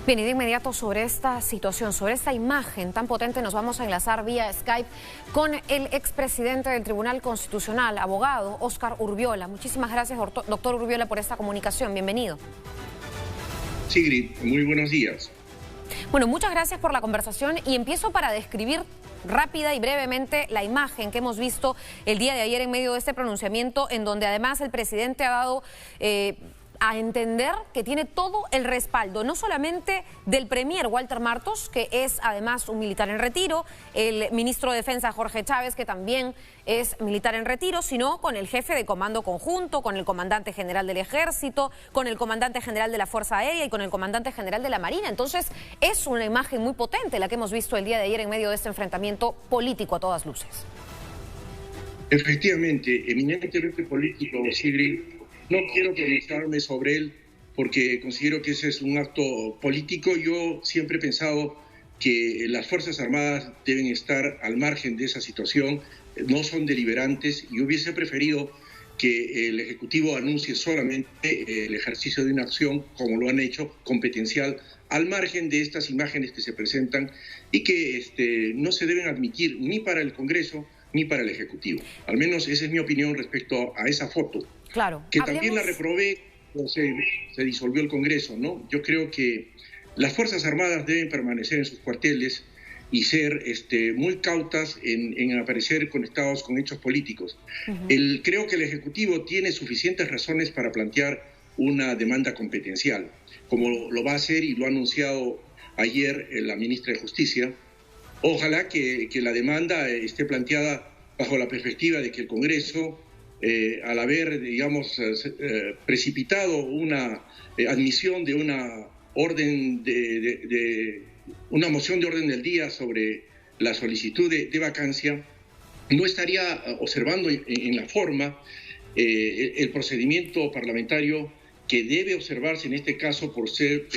Bien, y de inmediato sobre esta situación, sobre esta imagen tan potente, nos vamos a enlazar vía Skype con el expresidente del Tribunal Constitucional, abogado Óscar Urbiola. Muchísimas gracias, doctor Urbiola, por esta comunicación. Bienvenido. Sigrid, muy buenos días. Bueno, muchas gracias por la conversación y empiezo para describir rápida y brevemente la imagen que hemos visto el día de ayer en medio de este pronunciamiento, en donde además el presidente ha dado a entender que tiene todo el respaldo, no solamente del premier Walter Martos, que es además un militar en retiro, el ministro de Defensa Jorge Chávez, que también es militar en retiro, sino con el jefe de Comando Conjunto, con el comandante general del Ejército, con el comandante general de la Fuerza Aérea y con el comandante general de la Marina. Entonces es una imagen muy potente la que hemos visto el día de ayer en medio de este enfrentamiento político a todas luces. Efectivamente, eminentemente político, Sigrid. No quiero pronunciarme sobre él porque considero que ese es un acto político. Yo siempre he pensado que las Fuerzas Armadas deben estar al margen de esa situación, no son deliberantes, y hubiese preferido que el Ejecutivo anuncie solamente el ejercicio de una acción, como lo han hecho, competencial, al margen de estas imágenes que se presentan y que no se deben admitir ni para el Congreso ni para el Ejecutivo. Al menos esa es mi opinión respecto a esa foto. Claro. Que también la reprobé, se disolvió el Congreso, ¿no? Yo creo que las Fuerzas Armadas deben permanecer en sus cuarteles y ser muy cautas en aparecer conectados con hechos políticos. Creo que el Ejecutivo tiene suficientes razones para plantear una demanda competencial, como lo va a hacer y lo ha anunciado ayer la ministra de Justicia. Ojalá que la demanda esté planteada bajo la perspectiva de que el Congreso, al haber, digamos, precipitado una admisión de una orden una moción de orden del día sobre la solicitud de vacancia, no estaría observando en la forma el procedimiento parlamentario que debe observarse en este caso por ser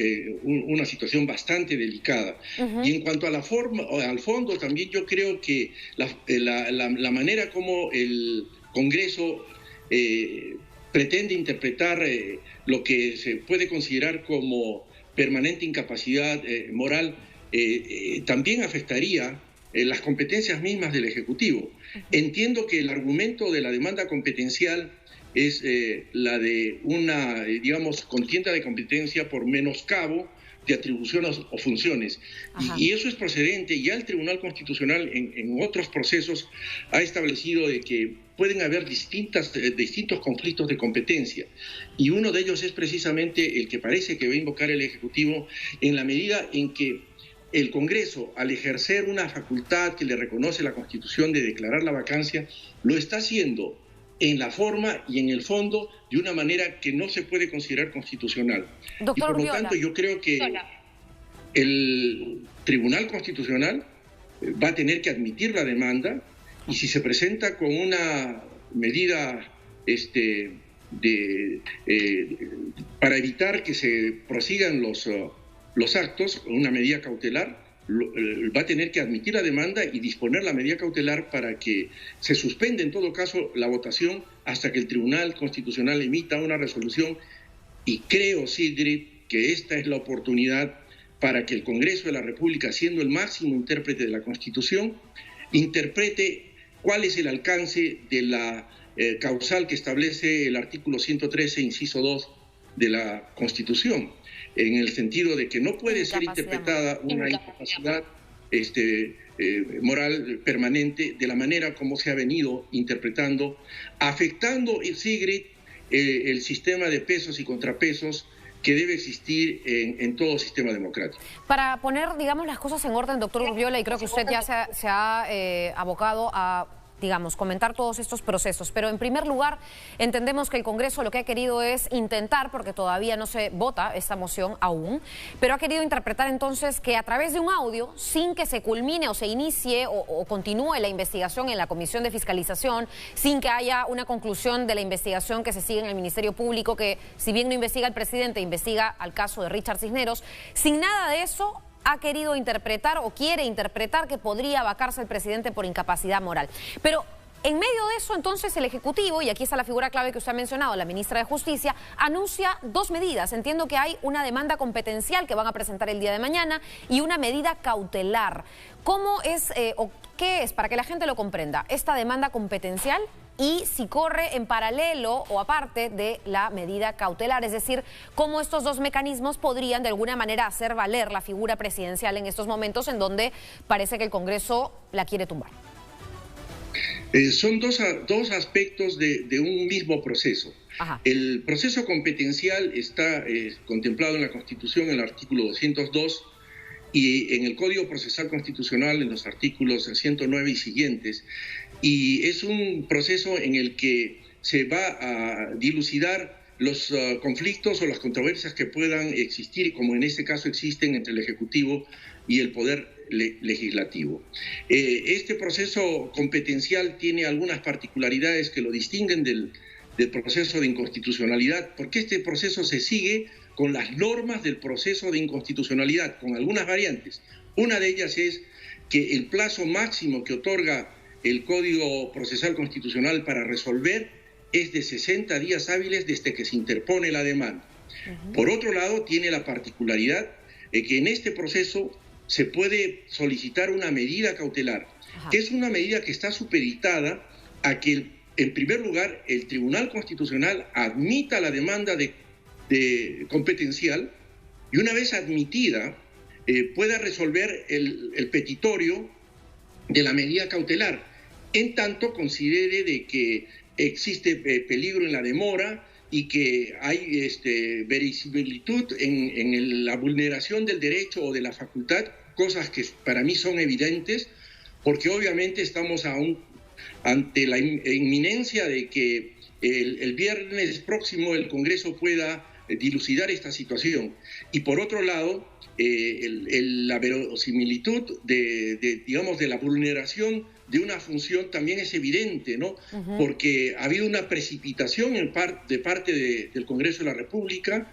una situación bastante delicada. Y en cuanto a la forma, al fondo, también yo creo que la manera como el Congreso pretende interpretar lo que se puede considerar como permanente incapacidad moral también afectaría las competencias mismas del Ejecutivo. Entiendo que el argumento de la demanda competencial es la de una, digamos, contienda de competencia por menoscabo de atribuciones o funciones. Y eso es procedente. Ya el Tribunal Constitucional en otros procesos ha establecido de que pueden haber distintos conflictos de competencia. Y uno de ellos es precisamente el que parece que va a invocar el Ejecutivo en la medida en que el Congreso, al ejercer una facultad que le reconoce la Constitución de declarar la vacancia, lo está haciendo en la forma y en el fondo de una manera que no se puede considerar constitucional. Doctor y por lo Urbiola, tanto yo creo que el Tribunal Constitucional va a tener que admitir la demanda, y si se presenta con una medida para evitar que se prosigan los actos, una medida cautelar, va a tener que admitir la demanda y disponer la medida cautelar para que se suspenda en todo caso la votación hasta que el Tribunal Constitucional emita una resolución. Y creo, Sigrid, que esta es la oportunidad para que el Congreso de la República, siendo el máximo intérprete de la Constitución, interprete cuál es el alcance de la causal que establece el artículo 113, inciso 2 de la Constitución, en el sentido de que no puede ser interpretada una incapacidad moral permanente de la manera como se ha venido interpretando, afectando, Sigrid, el sistema de pesos y contrapesos que debe existir en todo sistema democrático. Para poner, digamos, las cosas en orden, doctor Urbiola, y creo que usted ya se ha abocado a, digamos, comentar todos estos procesos. Pero en primer lugar, entendemos que el Congreso lo que ha querido es intentar, porque todavía no se vota esta moción aún, pero ha querido interpretar entonces que a través de un audio, sin que se culmine o se inicie o continúe la investigación en la Comisión de Fiscalización, sin que haya una conclusión de la investigación que se sigue en el Ministerio Público, que si bien no investiga al presidente, investiga al caso de Richard Cisneros, sin nada de eso, ha querido interpretar o quiere interpretar que podría vacarse el presidente por incapacidad moral. Pero En medio de eso, entonces, el Ejecutivo, y aquí está la figura clave que usted ha mencionado, la ministra de Justicia, anuncia dos medidas. Entiendo que hay una demanda competencial que van a presentar el día de mañana y una medida cautelar. ¿Cómo es o qué es, para que la gente lo comprenda, esta demanda competencial y si corre en paralelo o aparte de la medida cautelar? Es decir, cómo estos dos mecanismos podrían de alguna manera hacer valer la figura presidencial en estos momentos en donde parece que el Congreso la quiere tumbar. Son dos aspectos de un mismo proceso. Ajá. El proceso competencial está contemplado en la Constitución, en el artículo 202, y en el Código Procesal Constitucional, en los artículos 109 y siguientes. Y es un proceso en el que se va a dilucidar los conflictos o las controversias que puedan existir, como en este caso existen entre el Ejecutivo y el Poder Legislativo. Este proceso competencial tiene algunas particularidades que lo distinguen del proceso de inconstitucionalidad, porque este proceso se sigue con las normas del proceso de inconstitucionalidad, con algunas variantes. Una de ellas es que el plazo máximo que otorga el Código Procesal Constitucional para resolver es de 60 días hábiles desde que se interpone la demanda. Por otro lado, tiene la particularidad de que en este proceso se puede solicitar una medida cautelar, que es una medida que está supeditada a que, en primer lugar, el Tribunal Constitucional admita la demanda de competencial y una vez admitida pueda resolver el petitorio de la medida cautelar, en tanto considere de que existe peligro en la demora y que hay verisimilitud en la vulneración del derecho o de la facultad, cosas que para mí son evidentes, porque obviamente estamos ante la inminencia de que el viernes próximo el Congreso pueda dilucidar esta situación. Y por otro lado, la verosimilitud digamos, de la vulneración de una función también es evidente, ¿no? Porque ha habido una precipitación de parte del Congreso de la República,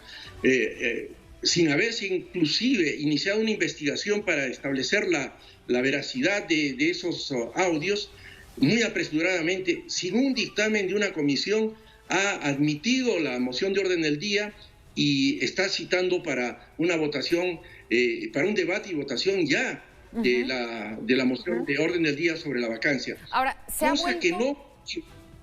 sin haberse inclusive iniciado una investigación para establecer la veracidad de esos audios, muy apresuradamente, sin un dictamen de una comisión, ha admitido la moción de orden del día y está citando para una votación, para un debate y votación ya de la moción de orden del día sobre la vacancia. Ahora,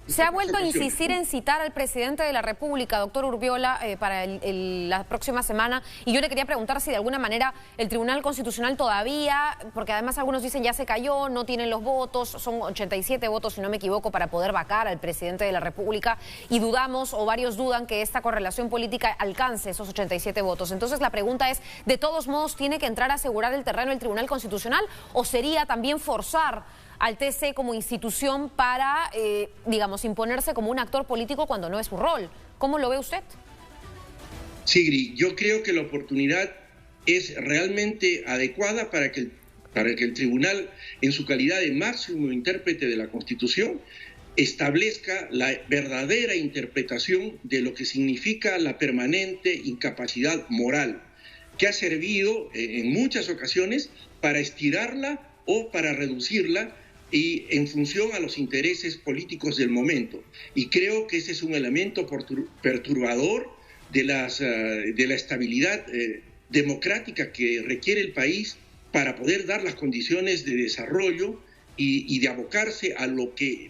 se ha vuelto a insistir en citar al presidente de la República, doctor Urbiola, para la próxima semana. Y yo le quería preguntar si de alguna manera el Tribunal Constitucional todavía, porque además algunos dicen ya se cayó, no tienen los votos, son 87 votos, si no me equivoco, para poder vacar al presidente de la República. Y dudamos, o varios dudan, que esta correlación política alcance esos 87 votos. Entonces la pregunta es, ¿de todos modos tiene que entrar a asegurar el terreno el Tribunal Constitucional o sería también forzar al TC como institución para, digamos, imponerse como un actor político cuando no es su rol? ¿Cómo lo ve usted? Sigrid, yo creo que la oportunidad es realmente adecuada para que el tribunal, en su calidad de máximo intérprete de la Constitución, establezca la verdadera interpretación de lo que significa la permanente incapacidad moral, que ha servido en muchas ocasiones para estirarla o para reducirla, y en función a los intereses políticos del momento. Y creo que ese es un elemento perturbador de la estabilidad democrática que requiere el país para poder dar las condiciones de desarrollo y de abocarse a lo que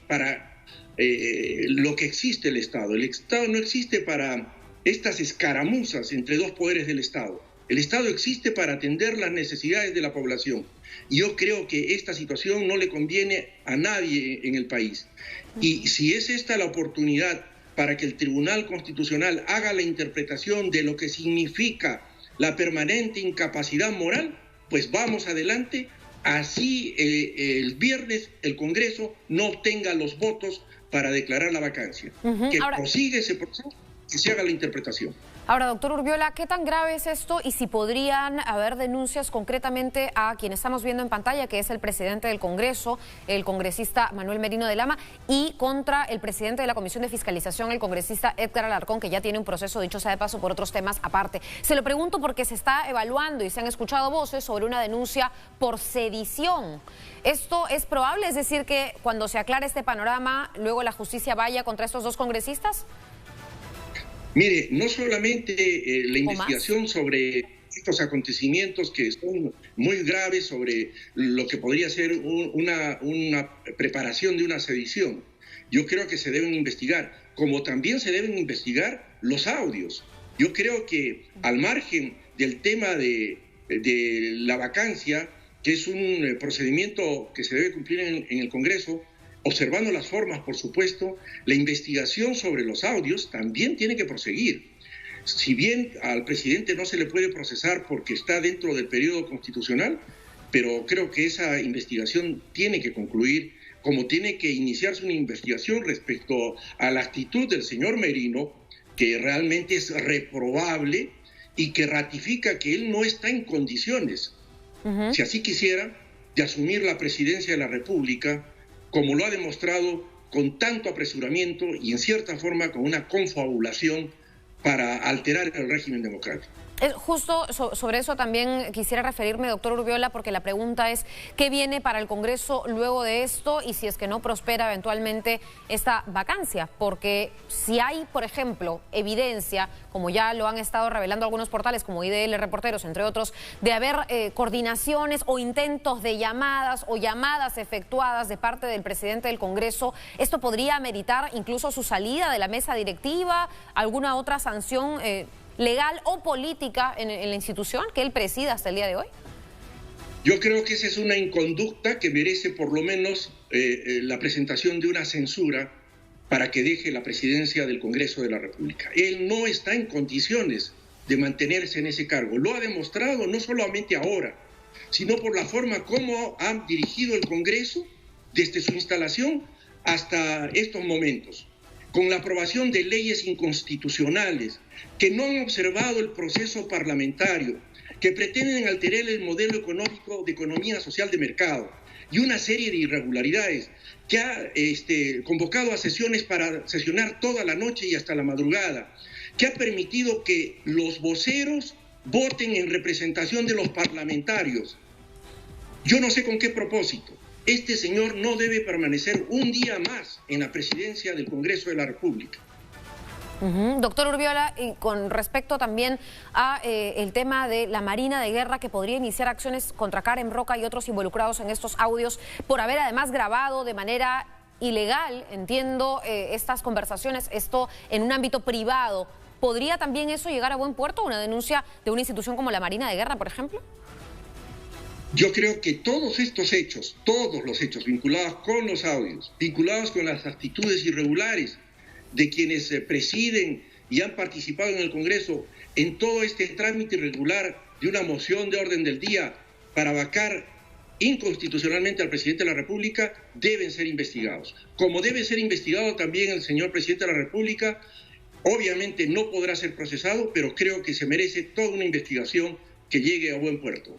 existe el Estado. El Estado no existe para estas escaramuzas entre dos poderes del Estado. El Estado existe para atender las necesidades de la población. Y yo creo que esta situación no le conviene a nadie en el país. Y si es esta la oportunidad para que el Tribunal Constitucional haga la interpretación de lo que significa la permanente incapacidad moral, pues vamos adelante. Así el viernes el Congreso no obtenga los votos para declarar la vacancia. Que prosiga ese proceso, que se haga la interpretación. Ahora, doctor Urbiola, ¿qué tan grave es esto y si podrían haber denuncias concretamente a quien estamos viendo en pantalla, que es el presidente del Congreso, el congresista Manuel Merino de Lama, y contra el presidente de la Comisión de Fiscalización, el congresista Edgar Alarcón, que ya tiene un proceso, dicho sea de paso, por otros temas aparte? Se lo pregunto porque se está evaluando y se han escuchado voces sobre una denuncia por sedición. ¿Esto es probable? Es decir, que cuando se aclare este panorama, luego la justicia vaya contra estos dos congresistas. Mire, no solamente la investigación sobre estos acontecimientos que son muy graves, sobre lo que podría ser una preparación de una sedición. Yo creo que se deben investigar, como también se deben investigar los audios. Yo creo que al margen del tema de la vacancia, que es un procedimiento que se debe cumplir en el Congreso, observando las formas, por supuesto, la investigación sobre los audios también tiene que proseguir. Si bien al presidente no se le puede procesar porque está dentro del periodo constitucional, pero creo que esa investigación tiene que concluir, como tiene que iniciarse una investigación respecto a la actitud del señor Merino, que realmente es reprobable y que ratifica que él no está en condiciones, si así quisiera, de asumir la presidencia de la República, como lo ha demostrado con tanto apresuramiento y en cierta forma con una confabulación para alterar el régimen democrático. Justo sobre eso también quisiera referirme, doctor Urbiola, porque la pregunta es ¿qué viene para el Congreso luego de esto y si es que no prospera eventualmente esta vacancia? Porque si hay, por ejemplo, evidencia, como ya lo han estado revelando algunos portales como IDL Reporteros, entre otros, de haber coordinaciones o intentos de llamadas o llamadas efectuadas de parte del presidente del Congreso, ¿esto podría ameritar incluso su salida de la mesa directiva, alguna otra sanción legal o política en la institución que él presida hasta el día de hoy? Yo creo que esa es una inconducta que merece por lo menos la presentación de una censura para que deje la presidencia del Congreso de la República. Él no está en condiciones de mantenerse en ese cargo. Lo ha demostrado no solamente ahora, sino por la forma como ha dirigido el Congreso desde su instalación hasta estos momentos, con la aprobación de leyes inconstitucionales que no han observado el proceso parlamentario, que pretenden alterar el modelo económico de economía social de mercado y una serie de irregularidades, que ha convocado a sesiones para sesionar toda la noche y hasta la madrugada, que ha permitido que los voceros voten en representación de los parlamentarios. Yo no sé con qué propósito. Este señor no debe permanecer un día más en la presidencia del Congreso de la República. Doctor Urbiola, y con respecto también a el tema de la Marina de Guerra, que podría iniciar acciones contra Karen Roca y otros involucrados en estos audios por haber además grabado de manera ilegal, entiendo, estas conversaciones, esto en un ámbito privado, ¿podría también eso llegar a buen puerto, una denuncia de una institución como la Marina de Guerra, por ejemplo? Yo creo que todos estos hechos, todos los hechos vinculados con los audios, vinculados con las actitudes irregulares de quienes presiden y han participado en el Congreso en todo este trámite irregular de una moción de orden del día para vacar inconstitucionalmente al presidente de la República, deben ser investigados. Como debe ser investigado también el señor presidente de la República, obviamente no podrá ser procesado, pero creo que se merece toda una investigación que llegue a buen puerto.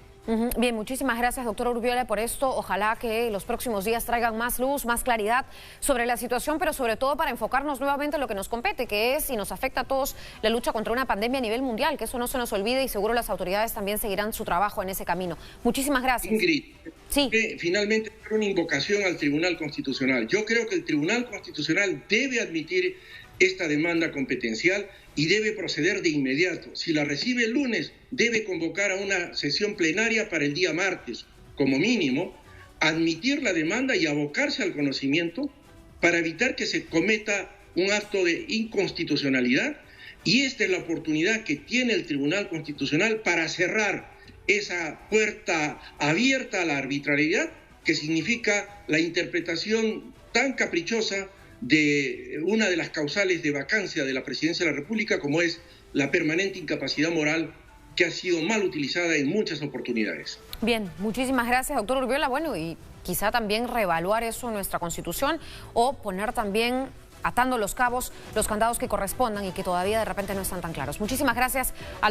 Bien, muchísimas gracias, doctor Urbiola, por esto. Ojalá que los próximos días traigan más luz, más claridad sobre la situación, pero sobre todo para enfocarnos nuevamente en lo que nos compete, que es y nos afecta a todos la lucha contra una pandemia a nivel mundial, que eso no se nos olvide y seguro las autoridades también seguirán su trabajo en ese camino. Muchísimas gracias. Ingrid, sí. Finalmente una invocación al Tribunal Constitucional. Yo creo que el Tribunal Constitucional debe admitir esta demanda competencial y debe proceder de inmediato. Si la recibe el lunes, debe convocar a una sesión plenaria para el día martes, como mínimo, admitir la demanda y abocarse al conocimiento para evitar que se cometa un acto de inconstitucionalidad. Y esta es la oportunidad que tiene el Tribunal Constitucional para cerrar esa puerta abierta a la arbitrariedad, que significa la interpretación tan caprichosa de una de las causales de vacancia de la presidencia de la República, como es la permanente incapacidad moral, que ha sido mal utilizada en muchas oportunidades. Bien, muchísimas gracias, doctor Urbiola. Bueno, y quizá también reevaluar eso en nuestra Constitución o poner también atando los cabos, los candados que correspondan y que todavía de repente no están tan claros. Muchísimas gracias a